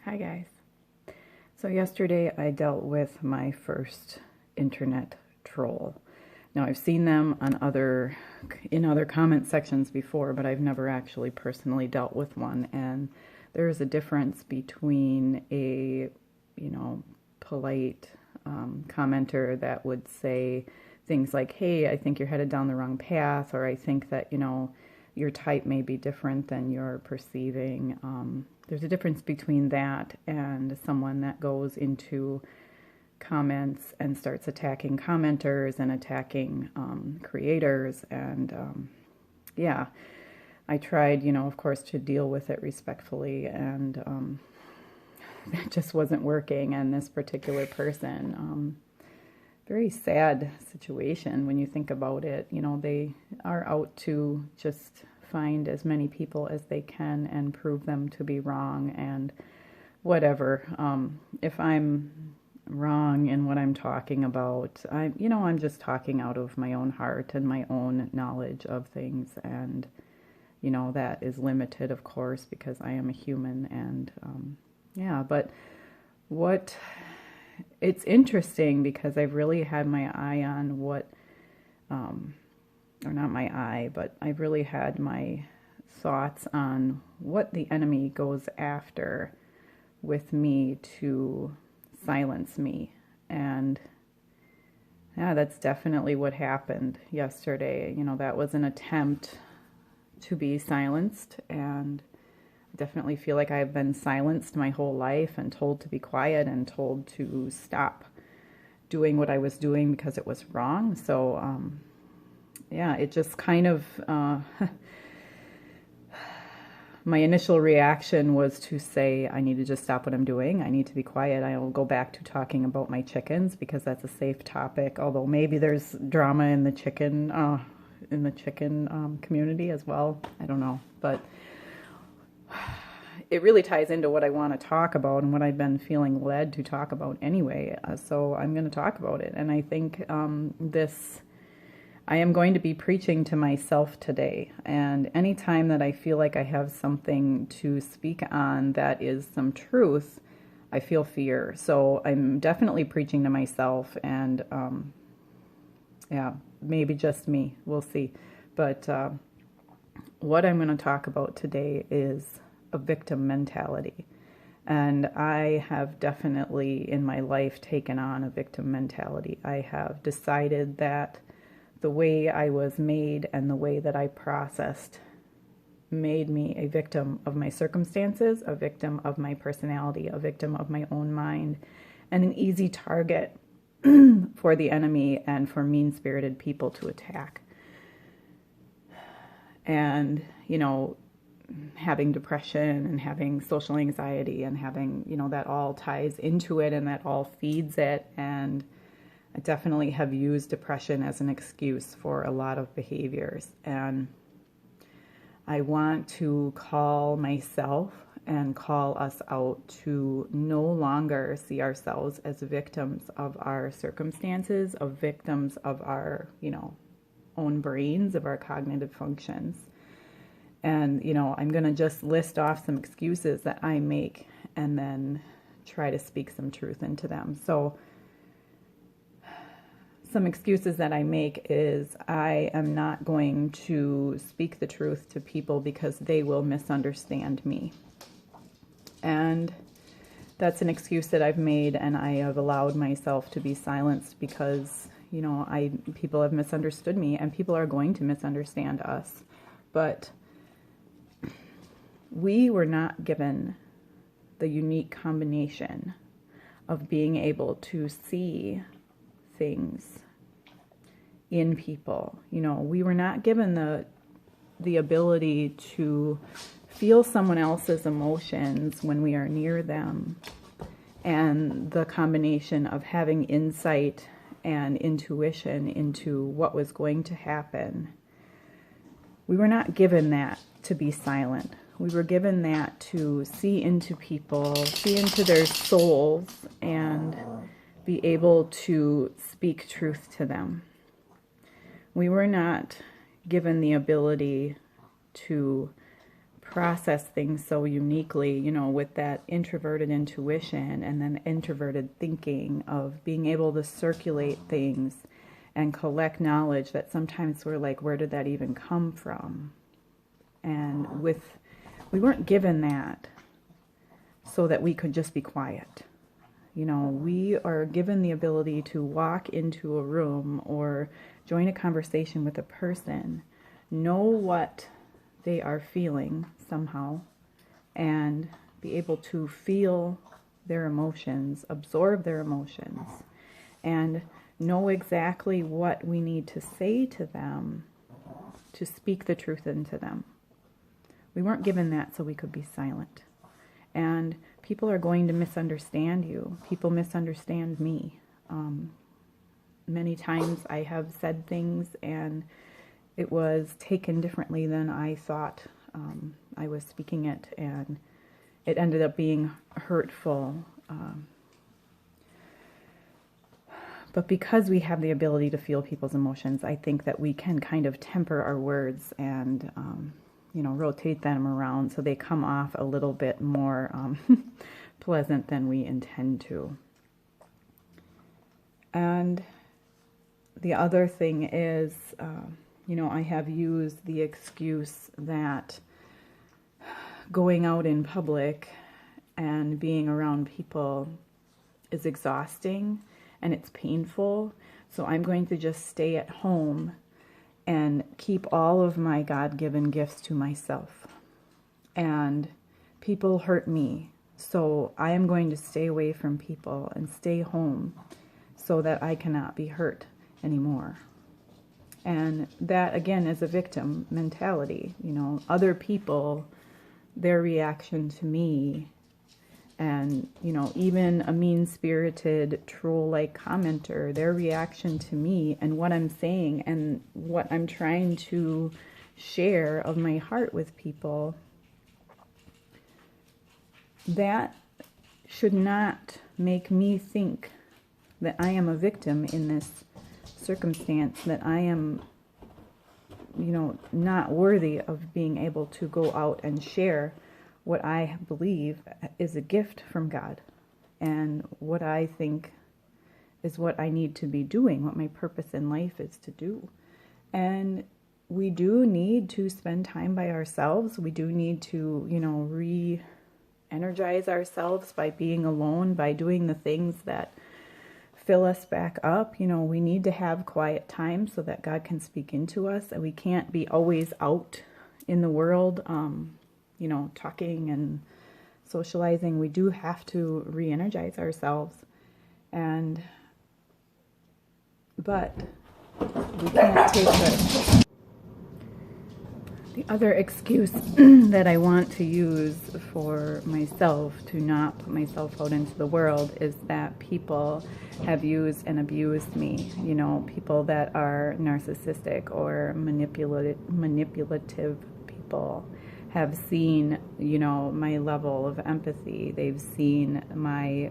Hi guys. So yesterday I dealt with my first internet troll. Now I've seen them on in other comment sections before, but I've never actually personally dealt with one. And there is a difference between a, polite commenter that would say things like, "Hey, I think you're headed down the wrong path," or "I think that, your type may be different than you're perceiving." There's a difference between that and someone that goes into comments and starts attacking commenters and attacking creators. And yeah, I tried, of course, to deal with it respectfully, and that just wasn't working. And this particular person, very sad situation when you think about it. They are out to just find as many people as they can and prove them to be wrong and whatever. If I'm wrong in what I'm talking about, I'm just talking out of my own heart and my own knowledge of things, and that is limited, of course, because I am a human. And yeah, but it's interesting because I've really had my eye on or not my eye, but I've really had my thoughts on what the enemy goes after with me to silence me. And yeah, that's definitely what happened yesterday. That was an attempt to be silenced, and I definitely feel like I've been silenced my whole life and told to be quiet and told to stop doing what I was doing because it was wrong. So yeah, it just kind of, my initial reaction was to say, I need to just stop what I'm doing. I need to be quiet. I will go back to talking about my chickens because that's a safe topic, although maybe there's drama in the chicken community as well. I don't know, but it really ties into what I want to talk about and what I've been feeling led to talk about anyway. So I'm going to talk about it. And I think I am going to be preaching to myself today, and anytime that I feel like I have something to speak on that is some truth, I feel fear. So I'm definitely preaching to myself, and yeah, maybe just me, we'll see. But what I'm going to talk about today is a victim mentality. And I have definitely in my life taken on a victim mentality. I have decided that the way I was made and the way that I processed made me a victim of my circumstances, a victim of my personality, a victim of my own mind, and an easy target for the enemy and for mean-spirited people to attack. And, having depression and having social anxiety and having, that all ties into it and that all feeds it. And I definitely have used depression as an excuse for a lot of behaviors. And I want to call myself and call us out to no longer see ourselves as victims of our circumstances, of victims of our, own brains, of our cognitive functions. And, I'm going to just list off some excuses that I make and then try to speak some truth into them. So some excuses that I make is I am not going to speak the truth to people because they will misunderstand me. And that's an excuse that I've made, and I have allowed myself to be silenced because, people have misunderstood me, and people are going to misunderstand us. But we were not given the unique combination of being able to see things in people. We were not given the ability to feel someone else's emotions when we are near them, and the combination of having insight and intuition into what was going to happen. We were not given that to be silent. We were given that to see into people, see into their souls, and be able to speak truth to them. We were not given the ability to process things so uniquely, you know, with that introverted intuition and then introverted thinking of being able to circulate things and collect knowledge that sometimes we're like, where did that even come from? And we weren't given that so that we could just be quiet. You know, we are given the ability to walk into a room or join a conversation with a person, know what they are feeling somehow, and be able to feel their emotions, absorb their emotions, and know exactly what we need to say to them to speak the truth into them. We weren't given that so we could be silent. And people are going to misunderstand you. People misunderstand me. Many times I have said things and it was taken differently than I thought I was speaking it, and it ended up being hurtful. But because we have the ability to feel people's emotions, I think that we can kind of temper our words and you know, rotate them around so they come off a little bit more pleasant than we intend to. And the other thing is, you know, I have used the excuse that going out in public and being around people is exhausting and it's painful. So I'm going to just stay at home and keep all of my God-given gifts to myself. And people hurt me, so I am going to stay away from people and stay home so that I cannot be hurt anymore. And that, again, is a victim mentality. You know, other people, their reaction to me, and, you know, even a mean-spirited, troll-like commenter, their reaction to me and what I'm saying and what I'm trying to share of my heart with people, that should not make me think that I am a victim in this circumstance, that I am, you know, not worthy of being able to go out and share what I believe is a gift from God and what I think is what I need to be doing, what my purpose in life is to do. And we do need to spend time by ourselves. We do need to, you know, re-energize ourselves by being alone, by doing the things that fill us back up. You know, we need to have quiet time so that God can speak into us, and we can't be always out in the world, you know, talking and socializing. We do have to re-energize ourselves, but we can't take the other excuse that I want to use for myself to not put myself out into the world is that people have used and abused me. You know, people that are narcissistic or manipulative people have seen, you know, my level of empathy. They've seen my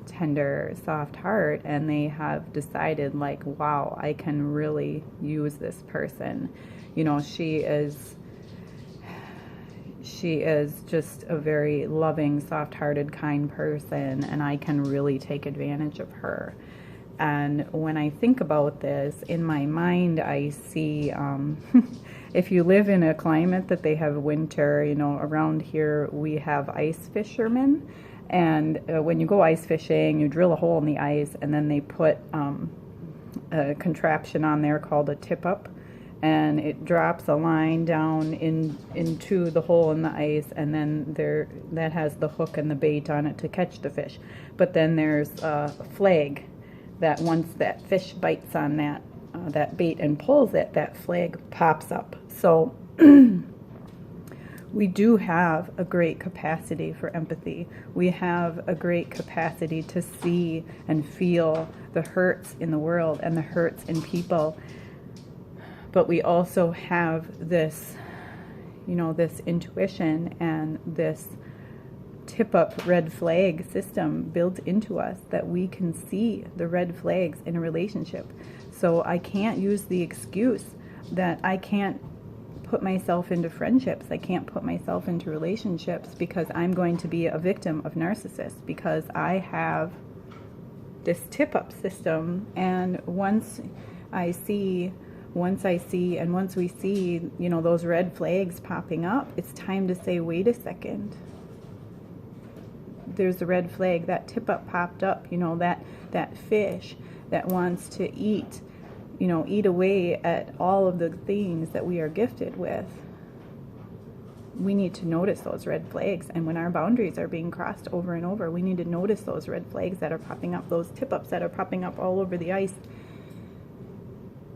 tender, soft heart, and they have decided, like, wow, I can really use this person. You know, she is just a very loving, soft-hearted, kind person, and I can really take advantage of her. And when I think about this, in my mind, I see, if you live in a climate that they have winter, you know, around here we have ice fishermen. And when you go ice fishing, you drill a hole in the ice, and then they put a contraption on there called a tip-up. And it drops a line down into the hole in the ice, and then that has the hook and the bait on it to catch the fish. But then there's a flag that once that fish bites on that bait and pulls it, that flag pops up. So we do have a great capacity for empathy. We have a great capacity to see and feel the hurts in the world and the hurts in people. But we also have this, you know, this intuition and this tip-up red flag system built into us that we can see the red flags in a relationship. So I can't use the excuse that I can't put myself into friendships. I can't put myself into relationships because I'm going to be a victim of narcissists, because I have this tip-up system. And once we see, you know, those red flags popping up, it's time to say, wait a second. There's a red flag. That tip-up popped up, you know, that fish that wants to eat, you know, eat away at all of the things that we are gifted with. We need to notice those red flags. And when our boundaries are being crossed over and over, we need to notice those red flags that are popping up, those tip-ups that are popping up all over the ice,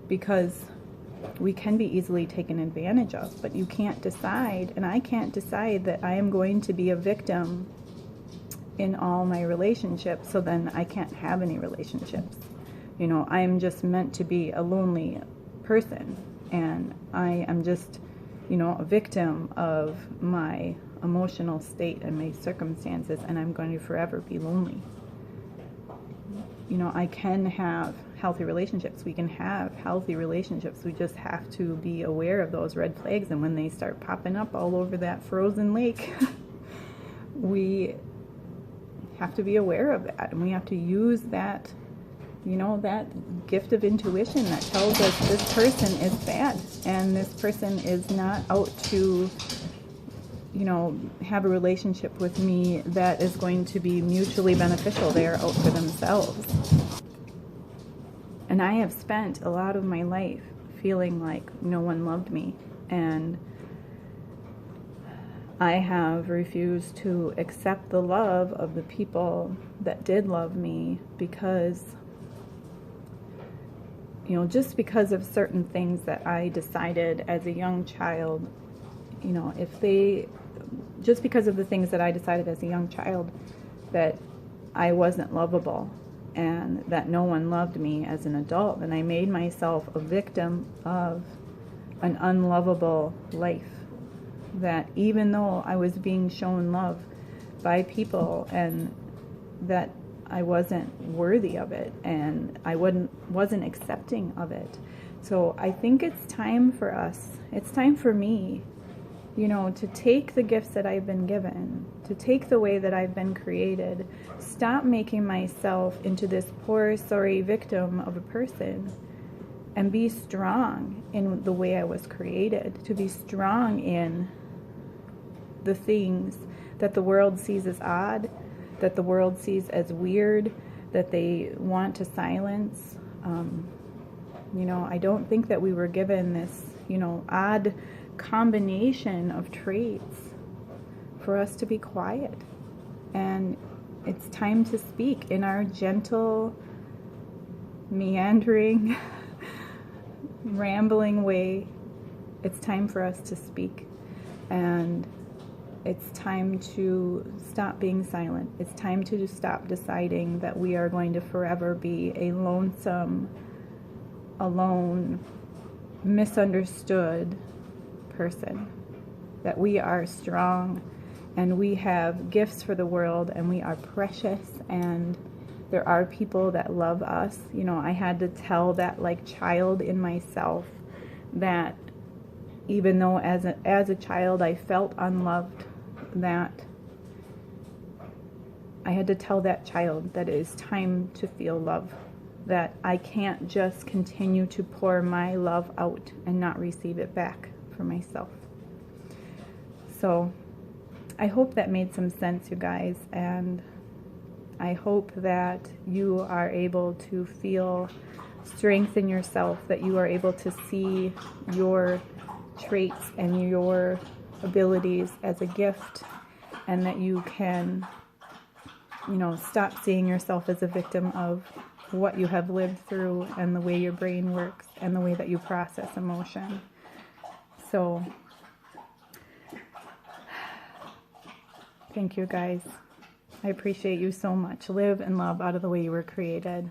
because we can be easily taken advantage of. But you can't decide, and I can't decide, that I am going to be a victim in all my relationships, so then I can't have any relationships. You know, I'm just meant to be a lonely person, and I am just, you know, a victim of my emotional state and my circumstances, and I'm going to forever be lonely. You know, I can have healthy relationships. We can have healthy relationships. We just have to be aware of those red flags, and when they start popping up all over that frozen lake, we have to be aware of that, and we have to use that, you know, that gift of intuition that tells us this person is bad and this person is not out to, you know, have a relationship with me that is going to be mutually beneficial. They are out for themselves. And I have spent a lot of my life feeling like no one loved me, and I have refused to accept the love of the people that did love me, because, you know, just because of certain things that I decided as a young child, you know, just because of the things that I decided as a young child, that I wasn't lovable and that no one loved me as an adult, and I made myself a victim of an unlovable life. That even though I was being shown love by people, and that I wasn't worthy of it, and I wasn't accepting of it. So I think it's time for us, it's time for me, you know, to take the gifts that I've been given, to take the way that I've been created, stop making myself into this poor, sorry victim of a person, and be strong in the way I was created, to be strong in the things that the world sees as odd, that the world sees as weird, that they want to silence. You know, I don't think that we were given this, you know, odd combination of traits for us to be quiet. And it's time to speak in our gentle, meandering, rambling way. It's time for us to speak. And it's time to stop being silent. It's time to stop deciding that we are going to forever be a lonesome, alone, misunderstood person. That we are strong, and we have gifts for the world, and we are precious, and there are people that love us. You know, I had to tell that, like, child in myself, that even though as a child I felt unloved, that I had to tell that child that it is time to feel love, that I can't just continue to pour my love out and not receive it back for myself. So I hope that made some sense, you guys, and I hope that you are able to feel strength in yourself, that you are able to see your traits and your abilities as a gift, and that you can, you know, stop seeing yourself as a victim of what you have lived through and the way your brain works and the way that you process emotion. So thank you, guys. I appreciate you so much. Live and love out of the way you were created.